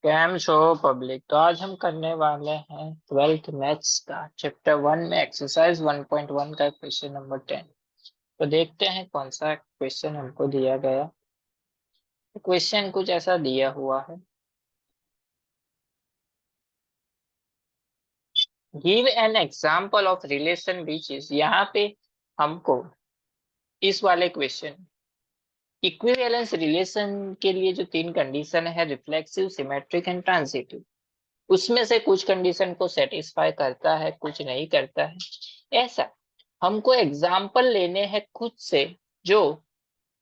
Cam show public. तो आज हम करने वाले हैं 12th मैथ्स का चैप्टर 1 में एक्सरसाइज 1.1 का क्वेश्चन नंबर 10। तो देखते हैं कौन सा क्वेश्चन हमको दिया गया। क्वेश्चन कुछ ऐसा दिया हुआ है, give an example of relation which is. यहाँ पे हमको इस वाले क्वेश्चन इक्विवेलेंस रिलेशन के लिए जो तीन कंडीशन है, रिफ्लेक्सिव, सिमेट्रिक एंड ट्रांजिटिव, उसमें से कुछ कंडीशन को सेटिस्फाई करता है, कुछ नहीं करता है। ऐसा हमको एग्जाम्पल लेने हैं खुद से जो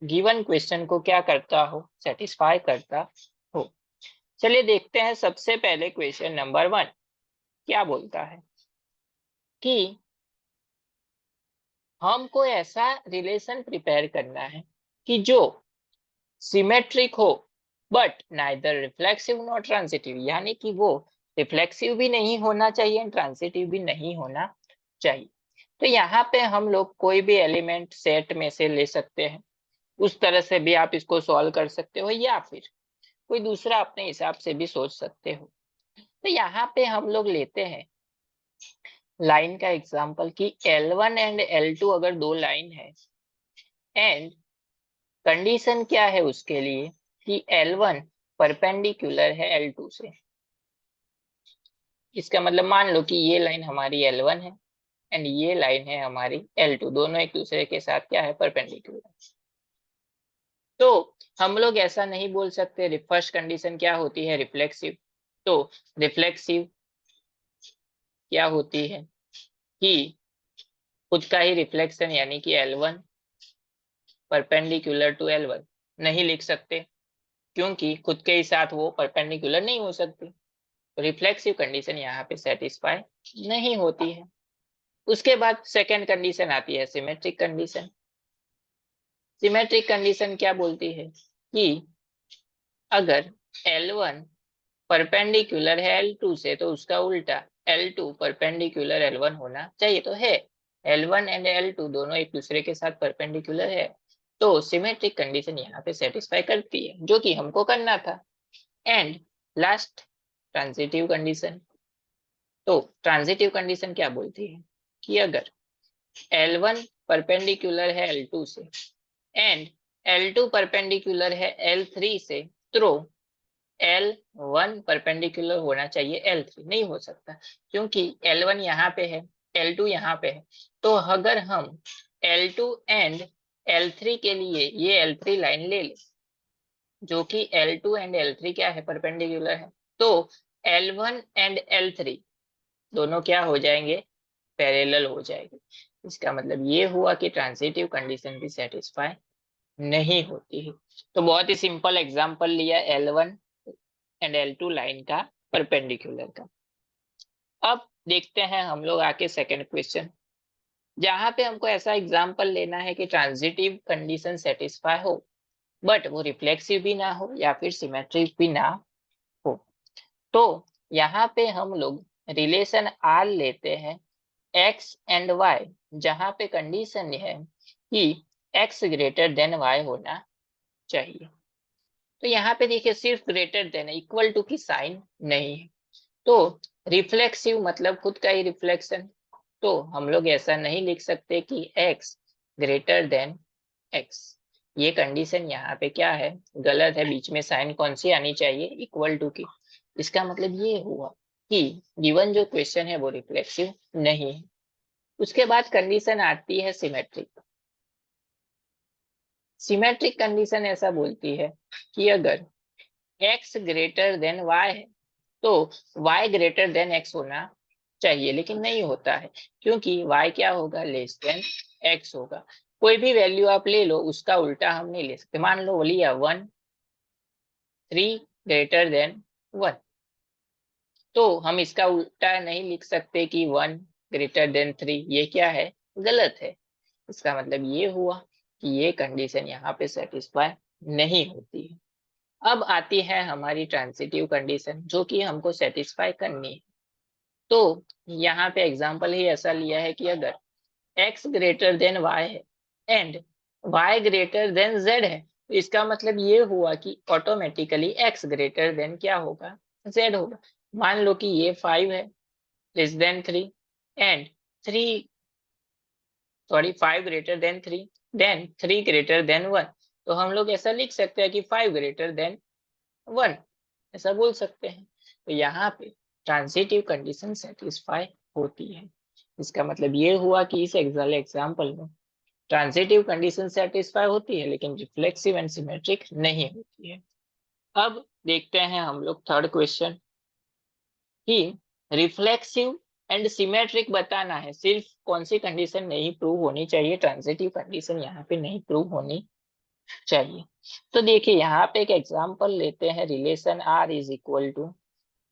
गिवन क्वेश्चन को क्या करता हो, सेटिस्फाई करता हो। चलिए देखते हैं। सबसे पहले क्वेश्चन नंबर 1 क्या बोलता है कि हमको ऐसा रिलेशन प्रिपेयर करना है कि जो सिमेट्रिक हो but neither reflexive not transitive, यानी कि वो रिफ्लेक्सिव भी नहीं होना चाहिए, ट्रांजिटिव भी नहीं होना चाहिए। तो यहाँ पे हम लोग कोई भी एलिमेंट सेट में से ले सकते हैं, उस तरह से भी आप इसको सॉल्व कर सकते हो, या फिर कोई दूसरा अपने हिसाब से भी सोच सकते हो। तो यहाँ पे हम लोग लेते हैं लाइन का एग्जांपल कि L1 एंड L2 अगर दो लाइन है एंड कंडीशन क्या है उसके लिए कि L1 परपेंडिकुलर है L2 से। इसका मतलब मान लो कि ये लाइन हमारी L1 है एंड ये लाइन है हमारी L2, दोनों एक दूसरे के साथ क्या है, परपेंडिकुलर। तो हम लोग ऐसा नहीं बोल सकते फर्स्ट कंडीशन क्या होती है, रिफ्लेक्सिव। तो रिफ्लेक्सिव क्या होती है कि खुद का ही रिफ्लेक्शन, यानी कि L1 परपेंडिकुलर टू L1 नहीं लिख सकते, क्योंकि खुद के ही साथ वो परपेंडिकुलर नहीं हो सकती। तो रिफ्लेक्सिव कंडीशन यहाँ पे सेटिस्फाई नहीं होती है। उसके बाद सेकेंड कंडीशन आती है सिमेट्रिक कंडीशन। सिमेट्रिक कंडीशन क्या बोलती है कि अगर L1 परपेंडिकुलर है L2 से, तो उसका उल्टा L2 परपेंडिकुलर L1 होना चाहिए। तो है L1 एंड L2 दोनों एक दूसरे के साथ परपेंडिकुलर है, तो सिमेट्रिक कंडीशन यहाँ पे सेटिस्फाई करती है, जो कि हमको करना था। And last transitive condition. तो ट्रांजिटिव कंडीशन क्या बोलती है कि अगर L1 परपेंडिकुलर है L2 से एंड L2 परपेंडिकुलर है L3 से, तो L1 परपेंडिकुलर होना चाहिए L3, नहीं हो सकता क्योंकि L1 यहाँ पे है, L2 यहाँ पे है। तो अगर हम L2 एंड L3 के लिए ये L3 लाइन ले ले, जो कि L2 एंड L3 क्या है, परपेंडिकुलर है, तो L1 एंड L3 दोनों क्या हो जाएंगे, पैरेलल हो जाएंगे। इसका मतलब ये हुआ कि ट्रांजिटिव कंडीशन भी सेटिस्फाई नहीं होती है। तो बहुत ही सिंपल एग्जांपल लिया L1 एंड L2 लाइन का परपेंडिकुलर का। अब देखते हैं हम लोग आके सेकंड क्वेश्चन, जहां पे हमको ऐसा एग्जांपल लेना है कि ट्रांजिटिव कंडीशन सेटिस्फाई हो बट वो रिफ्लेक्सिव भी ना हो या फिर सिमेट्रिक भी ना हो। तो यहाँ पे हम लोग रिलेशन R लेते हैं x एंड y, जहां पे कंडीशन है कि x ग्रेटर देन y होना चाहिए। तो यहाँ पे देखिए सिर्फ ग्रेटर देन, इक्वल टू की साइन नहीं है। तो रिफ्लेक्सिव मतलब खुद का ही रिफ्लेक्शन, तो हम लोग ऐसा नहीं लिख सकते कि x ग्रेटर देन x। ये कंडीशन यहाँ पे क्या है, गलत है। बीच में साइन कौन सी आनी चाहिए, इक्वल टू की। इसका मतलब ये हुआ कि गिवन जो क्वेश्चन है वो रिफ्लेक्सिव नहीं है। उसके बाद कंडीशन आती है सिमेट्रिक। सिमेट्रिक कंडीशन ऐसा बोलती है कि अगर x ग्रेटर देन y है, तो y ग्रेटर देन x होना चाहिए, लेकिन नहीं होता है क्योंकि y क्या होगा, लेस देन x होगा। कोई भी वैल्यू आप ले लो, उसका उल्टा हम नहीं ले सकते। मान लो लिया 1, 3 ग्रेटर देन 1, तो हम इसका उल्टा नहीं लिख सकते कि 1 ग्रेटर देन 3। ये क्या है, गलत है। इसका मतलब ये हुआ कि ये कंडीशन यहाँ पे सेटिस्फाई नहीं होती है। अब आती है हमारी ट्रांजिटिव कंडीशन, जो कि हमको सेटिस्फाई करनी है। तो यहाँ पे एग्जांपल ही ऐसा लिया है कि अगर x ग्रेटर देन y है and y greater than z है, तो इसका मतलब ये हुआ कि ऑटोमेटिकली x ग्रेटर देन क्या होगा, z होगा। मान लो कि ये 5 है less than 3 and 5 greater than 3 देन 3 ग्रेटर देन 1। तो हम लोग ऐसा लिख सकते हैं कि 5 ग्रेटर देन 1, ऐसा बोल सकते हैं। तो यहाँ पे ट्रांजिटिव कंडीशन सेटिस्फाई होती है। इसका मतलब ये हुआ कि इस एग्जाम्पल में ट्रांजिटिव कंडीशन सेटिस्फाई होती है लेकिन रिफ्लेक्सिव एंड सिमेट्रिक नहीं होती है। अब देखते हैं हम लोग थर्ड क्वेश्चन कि रिफ्लेक्सिव एंड सिमेट्रिक बताना है। सिर्फ कौन सी कंडीशन नहीं प्रूव होनी चाहिए, ट्रांजिटिव कंडीशन यहाँ पे नहीं प्रूव होनी चाहिए। तो देखिए यहाँ पे एक एग्जांपल लेते हैं, relation R is equal to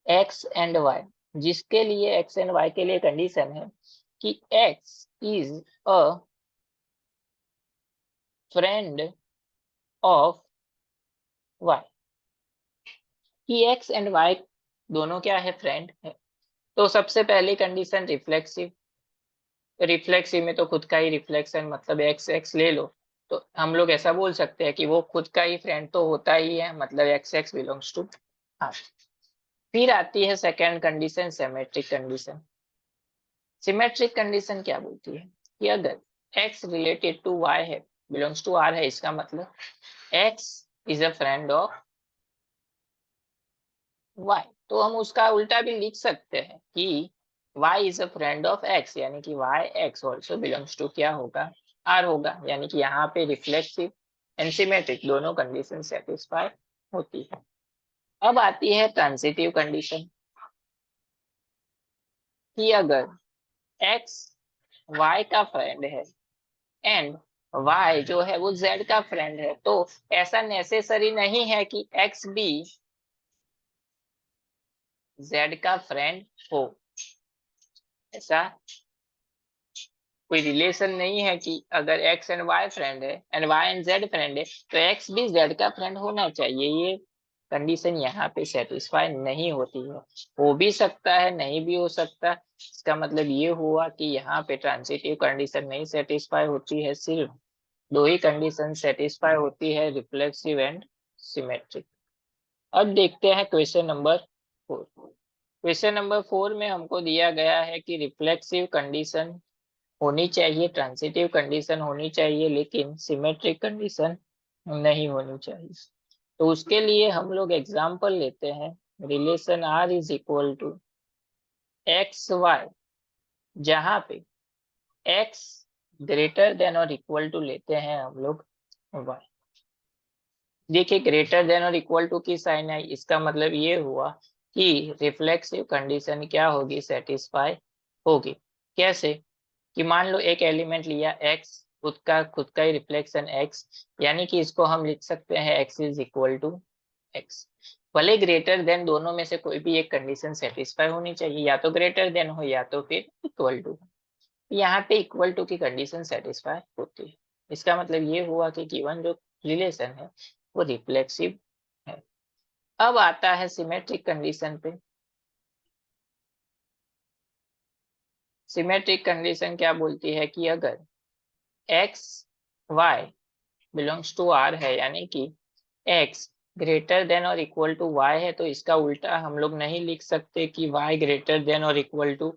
x and y, जिसके लिए एक्स एंड वाई के लिए कंडीशन है कि x is a friend of y, कि एक्स एंड वाई दोनों क्या है, फ्रेंड है। तो सबसे पहली कंडीशन रिफ्लेक्सिव, रिफ्लेक्सिव में तो खुद का ही रिफ्लेक्शन मतलब एक्स एक्स ले लो, तो हम लोग ऐसा बोल सकते हैं कि वो खुद का ही फ्रेंड तो होता ही है, मतलब x x belongs to R. फिर आती है second condition, symmetric condition. Symmetric condition क्या बोलती है कि अगर x रिलेटेड टू y है, बिलोंग्स टू r है, इसका मतलब x is a friend of y। तो हम उसका उल्टा भी लिख सकते हैं कि y is a friend of x, यानी कि y x also belongs to क्या होगा, r होगा। यानी कि यहाँ पे रिफ्लेक्सिव एंड सिमेट्रिक दोनों कंडीशन सेटिस्फाई होती है। अब आती है ट्रांजिटिव कंडीशन कि अगर x y का फ्रेंड है एंड y जो है वो z का फ्रेंड है, तो ऐसा नेसेसरी नहीं है कि x भी z का फ्रेंड हो। ऐसा कोई रिलेशन नहीं है कि अगर x एंड y फ्रेंड है and y and z friend है तो x भी z का फ्रेंड होना चाहिए। ये कंडीशन यहाँ पे सेटिस्फाई नहीं होती है। हो भी सकता है, नहीं भी हो सकता। इसका मतलब ये हुआ कि यहाँ पे ट्रांजिटिव कंडीशन नहीं सेटिस्फाई होती है, सिर्फ दो ही कंडीशन सेटिस्फाई होती है, रिफ्लेक्सिव एंड सिमेट्रिक। अब देखते हैं क्वेश्चन नंबर 4। क्वेश्चन नंबर 4 में हमको दिया गया है कि रिफ्लेक्सिव कंडीशन होनी चाहिए, ट्रांजिटिव कंडीशन होनी चाहिए, लेकिन सिमेट्रिक कंडीशन नहीं होनी चाहिए। तो उसके लिए हम लोग एग्जाम्पल लेते हैं, relation R is equal to x y, जहाँ पे x ग्रेटर देन और इक्वल टू लेते हैं हम लोग y। देखिए ग्रेटर देन और इक्वल टू की साइन आई, इसका मतलब ये हुआ कि रिफ्लेक्सिव कंडीशन क्या होगी, सेटिस्फाई होगी। कैसे कि मान लो एक एलिमेंट लिया x, खुद का ही रिफ्लेक्शन x, यानी कि इसको हम लिख सकते हैं x is equal to x। भले ग्रेटर देन दोनों में से कोई भी एक कंडीशन सेटिस्फाई होनी चाहिए, या तो ग्रेटर देन हो या तो फिर इक्वल टू। यहाँ पे इक्वल टू की कंडीशन सेटिस्फाई होती है। इसका मतलब ये हुआ कि गिवन जो रिलेशन है वो रिफ्लेक्सिव है। अब आता है सिमेट्रिक कंडीशन पे। सिमेट्रिक कंडीशन क्या बोलती है कि अगर x y belongs to r है, यानी कि x ग्रेटर देन और इक्वल टू y है, तो इसका उल्टा हम लोग नहीं लिख सकते कि y ग्रेटर देन और इक्वल टू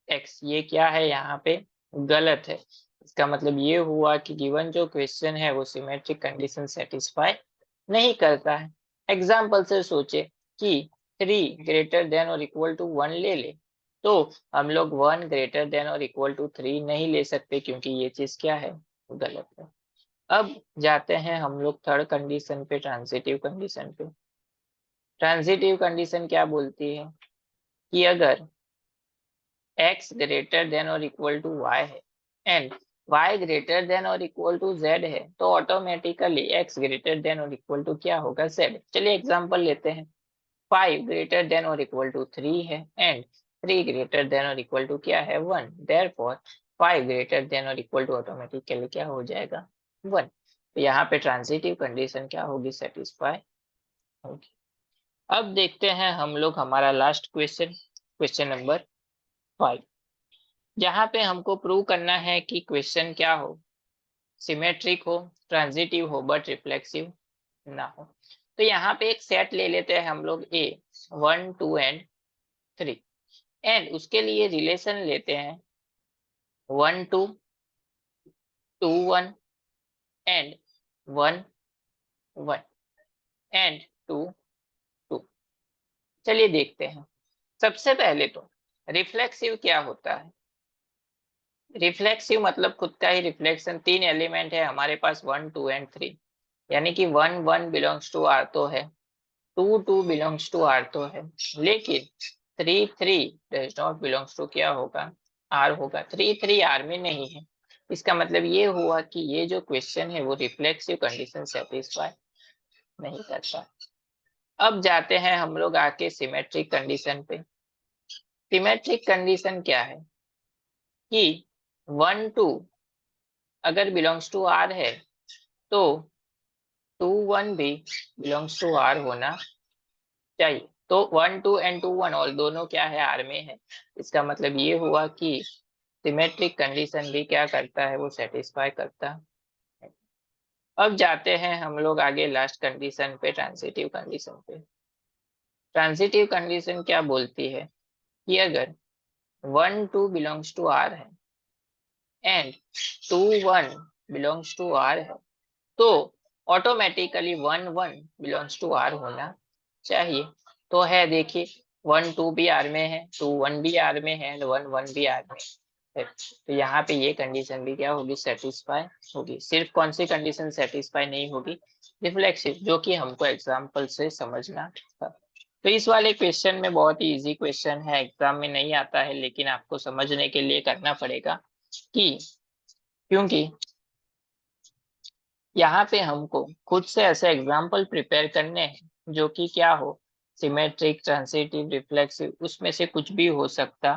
x। ये क्या है, यहाँ पे गलत है। इसका मतलब ये हुआ कि गिवन जो क्वेश्चन है वो सिमेट्रिक कंडीशन सेटिस्फाई नहीं करता है। एग्जाम्पल से सोचे कि 3 ग्रेटर देन और इक्वल टू 1 ले ले, तो हम लोग 1 ग्रेटर देन और इक्वल टू 3 नहीं ले सकते, क्योंकि ये चीज क्या है, गलत है। अब जाते हैं हम लोग थर्ड कंडीशन पे, ट्रांजिटिव कंडीशन पे। ट्रांजिटिव कंडीशन क्या बोलती है कि अगर x ग्रेटर देन और इक्वल टू y है एंड y ग्रेटर देन और इक्वल टू z है, तो ऑटोमेटिकली x ग्रेटर देन और इक्वल टू क्या होगा, z। चलिए एग्जांपल लेते हैं, 5 ग्रेटर देन और इक्वल टू 3 है एंड 3 ग्रेटर देन और इक्वल टू क्या है, 1। देयरफॉर 5 ग्रेटर देन और इक्वल टू ऑटोमेटिकली क्या हो जाएगा, 1। तो यहाँ पे ट्रांजिटिव कंडीशन क्या होगी, सेटिस्फाई होगी। अब देखते हैं हम लोग हमारा लास्ट क्वेश्चन, क्वेश्चन नंबर 5, जहाँ पे हमको प्रूव करना है कि क्वेश्चन क्या हो, सिमेट्रिक हो, ट्रांजिटिव हो बट रिफ्लेक्सिव ना हो। तो यहाँ पे एक सेट ले लेते हैं हम लोग A 1 2 एंड 3 एंड उसके लिए रिलेशन लेते हैं 1 2 2 1 एंड 1 1 एंड 2 2। चलिए देखते हैं। सबसे पहले तो रिफ्लेक्सिव क्या होता है। रिफ्लेक्सिव मतलब खुद का ही रिफ्लेक्शन। 3 एलिमेंट है हमारे पास 1 2 एंड 3, यानी कि 1 1 बिलोंग्स टू आर तो है, 2 2 बिलोंग्स टू आर तो है, लेकिन 3 3 डज नॉट बिलोंग्स टू क्या होगा, आर होगा। 3 3 आर में नहीं है। इसका मतलब ये हुआ कि ये जो क्वेश्चन है वो रिफ्लेक्सिव कंडीशन सेटिस्फाई नहीं करता। अब जाते हैं हम लोग आके सिमेट्रिक कंडीशन पे। सिमेट्रिक कंडीशन क्या है कि 1 2 अगर बिलोंग्स टू आर है तो 2 1 भी बिलोंग्स टू आर होना चाहिए। तो 1 2 एंड 2 1 और दोनों क्या है, आर में है। इसका मतलब ये हुआ कि सिमेट्रिक कंडीशन भी क्या करता है, वो सेटिस्फाई करता है। अब जाते हैं हम लोग आगे लास्ट कंडीशन पे, ट्रांजिटिव कंडीशन पे। ट्रांजिटिव कंडीशन क्या बोलती है कि अगर 1 2 बिलोंग्स टू आर है एंड 2 1 बिलोंग्स टू आर है तो ऑटोमेटिकली 1 1 बिलोंग्स टू आर होना चाहिए। तो है देखिए, 1 2 भी आर में है, 2 1 भी आर में है, 1 1 भी आर में है। तो यहाँ पे ये कंडीशन भी क्या होगी, सेटिस्फाई होगी। सिर्फ कौन सी कंडीशन सेटिस्फाई नहीं होगी, रिफ्लेक्सिव, जो कि हमको एग्जाम्पल से समझना था। तो इस वाले क्वेश्चन में बहुत ही इजी क्वेश्चन है, एग्जाम में नहीं आता है, लेकिन आपको समझने के लिए करना पड़ेगा कि क्योंकि यहाँ पे हमको खुद से ऐसे एग्जाम्पल प्रिपेयर करने हैं जो कि क्या हो, सिमेट्रिक, ट्रांजिटिव, रिफ्लेक्सिव, उसमें से कुछ भी हो सकता।